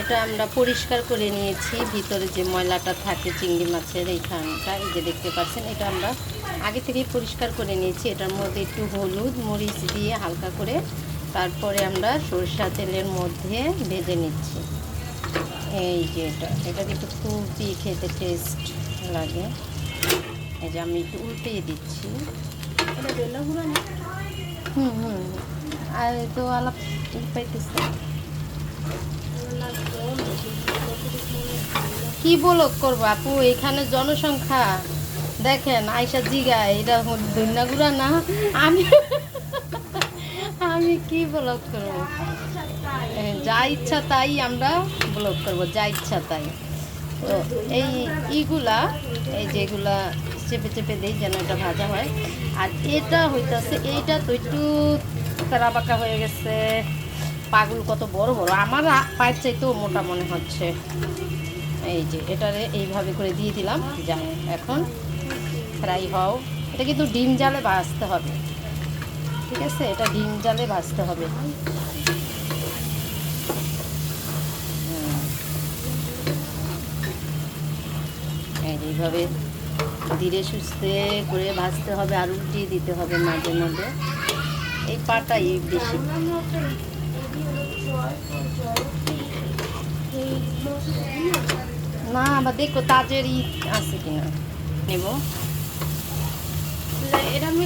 এটা আমরা পরিষ্কার করে নিয়েছি, ভিতরে যে ময়লাটা থাকে চিংড়ি মাছের এইখানটা, এই যে দেখতে পাচ্ছেন, এটা আমরা আগে থেকেই পরিষ্কার করে নিয়েছি। এটার মধ্যে একটু হলুদ মরিচ দিয়ে হালকা করে তারপরে আমরা সরষা তেলের মধ্যে ভেজে নিচ্ছি। এই যে এটা কিন্তু খুবই খেতে টেস্ট লাগে। এই যে আমি একটু উল্টিয়ে দিচ্ছি। আর তো আলাপ পাইতেছে কি বলক করবো আপু, এখানে জনসংখ্যা দেখেন, আয়সা জিগায় এটা ধন্যা গুড়া না। আমি আমি কি ব্লগ করবো, যা ইচ্ছা তাই আমরা ব্লগ করব, যা ইচ্ছা তাই। তো এই ইগুলা, এই যেগুলা চেপে চেপে দিই যেন এটা ভাজা হয়। আর এটা হইতেছে, এইটা তো একটু তারা বাঁকা হয়ে গেছে, পাগুল কত বড় বড়, আমার পায়ের চাইতেও মোটা মনে হচ্ছে। এই যে এটারে এইভাবে করে দিয়ে দিলাম, যাই এখন ফ্রাই হও। এটা কিন্তু ডিম জালে ভাজতে হবে, ঠিক আছে, এটা ডিম জালে ভাজতে হবে। এইভাবে ধীরে সুস্থে করে ভাজতে হবে, আর উল্টিয়ে দিতে হবে মাঝে মধ্যে। এই পাটাই বেশি। না আবার দেখো তাজের আছে কিনা, নেব। এর আমি